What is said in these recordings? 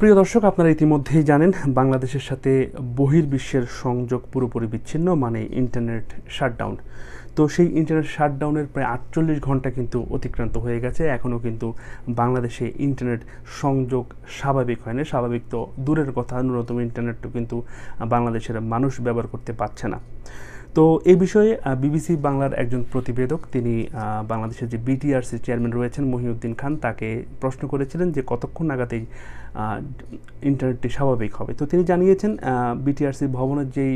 প্রিয় দর্শক, আপনারা ইতিমধ্যেই জানেন বাংলাদেশের সাথে বহির্বিশ্বের সংযোগ পুরোপুরি বিচ্ছিন্ন, মানে ইন্টারনেট শাটডাউন। তো সেই ইন্টারনেট শাটডাউনের প্রায় ৪৮ ঘন্টা কিন্তু অতিক্রান্ত হয়ে গেছে। এখনও কিন্তু বাংলাদেশে ইন্টারনেট সংযোগ স্বাভাবিক হয়নি। স্বাভাবিক তো দূরের কথা, ন্যূনতম ইন্টারনেটও কিন্তু বাংলাদেশের মানুষ ব্যবহার করতে পারছে না। তো এই বিষয়ে বিবিসি বাংলার একজন প্রতিবেদক, তিনি বাংলাদেশের যে বিটিআরসি চেয়ারম্যান রয়েছেন মহিউদ্দিন খান, তাকে প্রশ্ন করেছিলেন যে কতক্ষণ নাগাদ এই ইন্টারনেটটি স্বাভাবিক হবে। তো তিনি জানিয়েছেন বিটিআরসি ভবনের যেই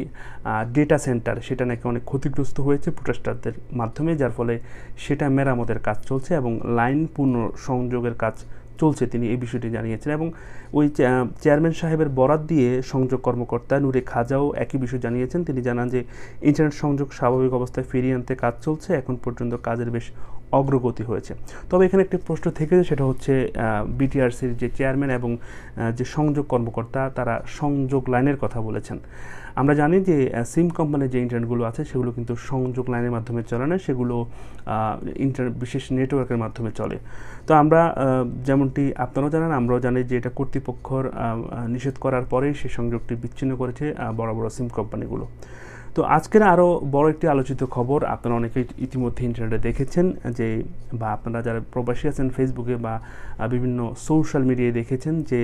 ডেটা সেন্টার, সেটা নাকি অনেক ক্ষতিগ্রস্ত হয়েছে প্রোটেস্টারদের মাধ্যমে, যার ফলে সেটা মেরামতের কাজ চলছে এবং লাইন পুনঃ সংযোগের কাজ চলছে। তিনি এই বিষয়টি জানিয়েছেন এবং ওই চেয়ারম্যান সাহেবের বরাত দিয়ে সংযোগ কর্মকর্তা নূরে খাজাও একই বিষয় জানিয়েছেন। তিনি জানান যে ইন্টারনেট সংযোগ স্বাভাবিক অবস্থায় ফিরিয়ে আনতে কাজ চলছে, এখন পর্যন্ত কাজের বেশ অগ্রগতি হয়েছে। তবে এখানে একটি প্রশ্ন থেকে, সেটা হচ্ছে বিটিআরসির যে চেয়ারম্যান এবং যে সংযোগ কর্মকর্তা, তারা সংযোগ লাইনের কথা বলেছেন। আমরা জানি যে সিম কোম্পানির যে ইন্টারনেটগুলো আছে সেগুলো কিন্তু সংযোগ লাইনের মাধ্যমে চলে না, সেগুলো বিশেষ নেটওয়ার্কের মাধ্যমে চলে। তো আমরা যেমনটি আপনারাও জানেন, আমরাও জানি যে এটা কর্তৃপক্ষর নিষেধ করার পরেই সেই সংযোগটি বিচ্ছিন্ন করেছে বড় বড় সিম কোম্পানিগুলো। তো আজকের আরও বড় একটি আলোচিত খবর আপনারা অনেকেই ইতিমধ্যে ইন্টারনেটে দেখেছেন, যে বা আপনারা যারা প্রবাসী আছেন ফেসবুকে বা বিভিন্ন সোশ্যাল মিডিয়ায় দেখেছেন যে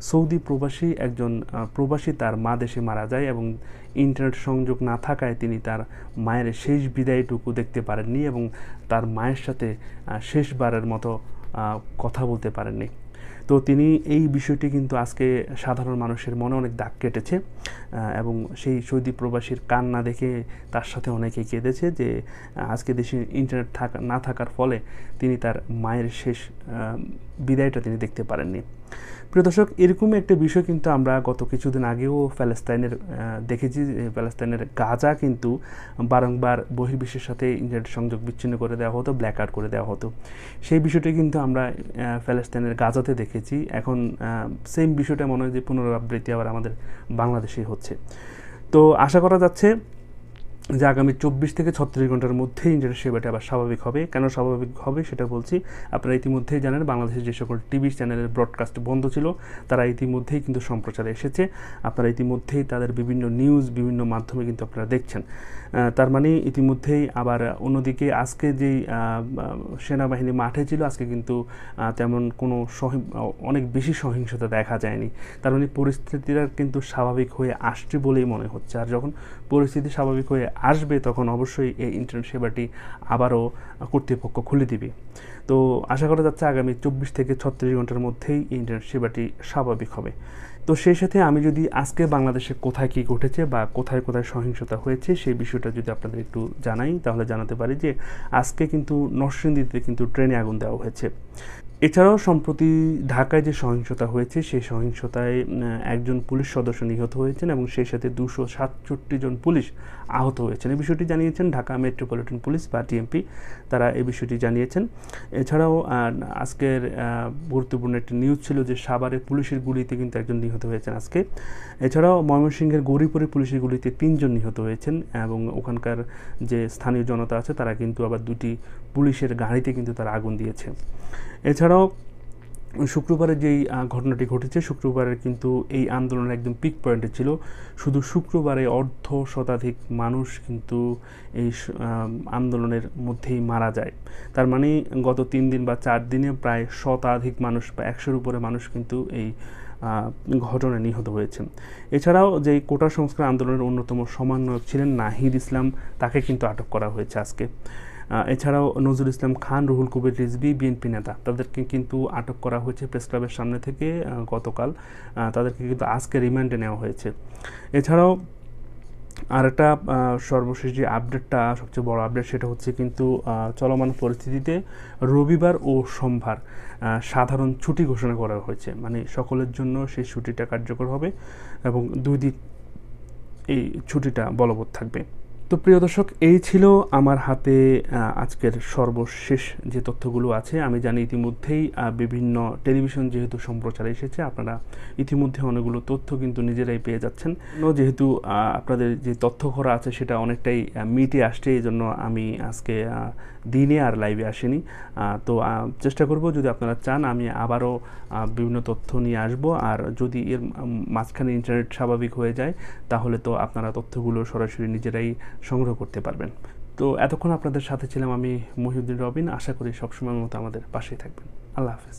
সৌদি প্রবাসী একজন প্রবাসী তার মা দেশে মারা যায় এবং ইন্টারনেট সংযোগ না থাকায় তিনি তার মায়ের শেষ বিদায়টুকু দেখতে পারেননি এবং তার মায়ের সাথে শেষবারের মতো কথা বলতে পারেননি। তো তিনি এই বিষয়টি কিন্তু আজকে সাধারণ মানুষের মনে অনেক দাগ কেটেছে এবং সেই সৌদি প্রবাসীর কান্না দেখে তার সাথে অনেকেই কেঁদেছে যে আজকে দেশে ইন্টারনেট না থাকার ফলে তিনি তার মায়ের শেষ বিদায়টা তিনি দেখতে পারেননি। প্রিয় দর্শক, এরকমই একটা বিষয় কিন্তু আমরা গত কিছুদিন আগেও প্যালেস্তাইনের দেখেছি। প্যালেস্তাইনের গাজা কিন্তু বারংবার বহির্বিশ্বের সাথে ইন্টারনেট সংযোগ বিচ্ছিন্ন করে দেওয়া হতো, ব্ল্যাক আউট করে দেওয়া হতো। সেই বিষয়টি কিন্তু আমরা প্যালেস্তাইনের গাজাতে দেখেছি। এখন সেম বিষয়টা মনে হয় যে পুনরাবৃত্তি আবার আমাদের বাংলাদেশেই হচ্ছে। তো আশা করা যাচ্ছে যে আগামী 24 থেকে 36 ঘন্টার মধ্যেই ইন্টারনেট সেবাটা আবার স্বাভাবিক হবে। কেন স্বাভাবিক হবে সেটা বলছি। আপনারা ইতিমধ্যেই জানেন বাংলাদেশের যে সকল টিভি চ্যানেলের ব্রডকাস্ট বন্ধ ছিল, তারা ইতিমধ্যেই কিন্তু সম্প্রচারে এসেছে। আপনারা ইতিমধ্যেই তাদের বিভিন্ন নিউজ বিভিন্ন মাধ্যমে কিন্তু আপনারা দেখছেন। তার মানে ইতিমধ্যেই আবার অন্যদিকে আজকে যেই সেনাবাহিনী মাঠে ছিল, আজকে কিন্তু তেমন কোনো অনেক বেশি সহিংসতা দেখা যায়নি। তার মানে পরিস্থিতিটা কিন্তু স্বাভাবিক হয়ে আসছে বলেই মনে হচ্ছে। আর যখন পরিস্থিতি স্বাভাবিক হয়ে আসবে তখন অবশ্যই এই ইন্টারনেট সেবাটি আবারও কর্তৃপক্ষ খুলে দিবে। তো আশা করা যাচ্ছে আগামী 24 থেকে 36 ঘন্টার মধ্যেই ইন্টারনেট সেবাটি স্বাভাবিক হবে। তো সেই সাথে আমি যদি আজকে বাংলাদেশে কোথায় কী ঘটেছে বা কোথায় কোথায় সহিংসতা হয়েছে সেই বিষয়টা যদি আপনাদের একটু জানাই, তাহলে জানাতে পারি যে আজকে কিন্তু নরসিংদীতে কিন্তু ট্রেনে আগুন দেওয়া হয়েছে। এছাড়াও সম্প্রতি ঢাকায় যে সহিংসতা হয়েছে সেই সহিংসতায় একজন পুলিশ সদস্য নিহত হয়েছেন এবং সেই সাথে 267 জন পুলিশ আহত হয়েছেন। এই বিষয়টি জানিয়েছেন ঢাকা মেট্রোপলিটন পুলিশ বা ডিএমপি, তারা এই বিষয়টি জানিয়েছেন। এছাড়াও আজকের গুরুত্বপূর্ণ একটি নিউজ ছিল যে সাভারে পুলিশের গুলিতে কিন্তু একজন নিহত হয়েছেন আজকে। এছাড়াও ময়মনসিংহের গৌরীপুরে পুলিশের গুলিতে 3 জন নিহত হয়েছেন এবং ওখানকার যে স্থানীয় জনতা আছে তারা কিন্তু আবার 2টি পুলিশের গাড়িতে কিন্তু তারা আগুন দিয়েছে। এছাড়াও শুক্রবারে যেই ঘটনাটি ঘটেছে, শুক্রবারের কিন্তু এই আন্দোলনের একদম পিক পয়েন্টে ছিল। শুধু শুক্রবারে অর্ধশতাধিক মানুষ কিন্তু এই আন্দোলনের মধ্যেই মারা যায়। তার মানে গত 3 দিন বা 4 দিনে প্রায় শতাধিক মানুষ বা 100-র উপরে মানুষ কিন্তু এই ঘটনায় নিহত হয়েছেন। এছাড়াও যে কোটা সংস্কার আন্দোলনের অন্যতম সমন্বয়ক ছিলেন নাহিদ ইসলাম, তাকে কিন্তু আটক করা হয়েছে আজকে। এছাড়াও নজরুল ইসলাম খান, রুহুল কবির রিজভী, বিএনপি নেতা, তাদেরকে কিন্তু আটক করা হয়েছে প্রেস ক্লাবের সামনে থেকে গতকাল। তাদেরকে কিন্তু আজকে রিমান্ডে নেওয়া হয়েছে। এছাড়াও আরেকটা সর্বশেষ যে আপডেটটা, সবচেয়ে বড় আপডেট, সেটা হচ্ছে কিন্তু চলমান পরিস্থিতিতে রবিবার ও সোমবার সাধারণ ছুটি ঘোষণা করা হয়েছে। মানে সকলের জন্য সেই ছুটিটা কার্যকর হবে এবং 2 দিন এই ছুটিটা বলবৎ থাকবে। তো প্রিয় দর্শক, এই ছিল আমার হাতে আজকের সর্বশেষ যে তথ্যগুলো আছে। আমি জানি ইতিমধ্যেই বিভিন্ন টেলিভিশন যেহেতু সম্প্রচারে এসেছে, আপনারা ইতিমধ্যে অনেকগুলো তথ্য কিন্তু নিজেরাই পেয়ে যাচ্ছেন। যেহেতু আপনাদের যে তথ্য করা আছে সেটা অনেকটাই মিটে আসছে, এই জন্য আমি আজকে দিনে আর লাইভে আসিনি। তো চেষ্টা করব, যদি আপনারা চান আমি আবারও বিভিন্ন তথ্য নিয়ে আসব। আর যদি এর মাঝখানে ইন্টারনেট স্বাভাবিক হয়ে যায়, তাহলে তো আপনারা তথ্যগুলো সরাসরি নিজেরাই সংগ্রহ করতে পারবেন। তো এতক্ষণ আপনাদের সাথে ছিলাম আমি মহিউদ্দিন রবিন। আশা করি সবসময় মতো আমাদের পাশেই থাকবেন। আল্লাহ হাফেজ।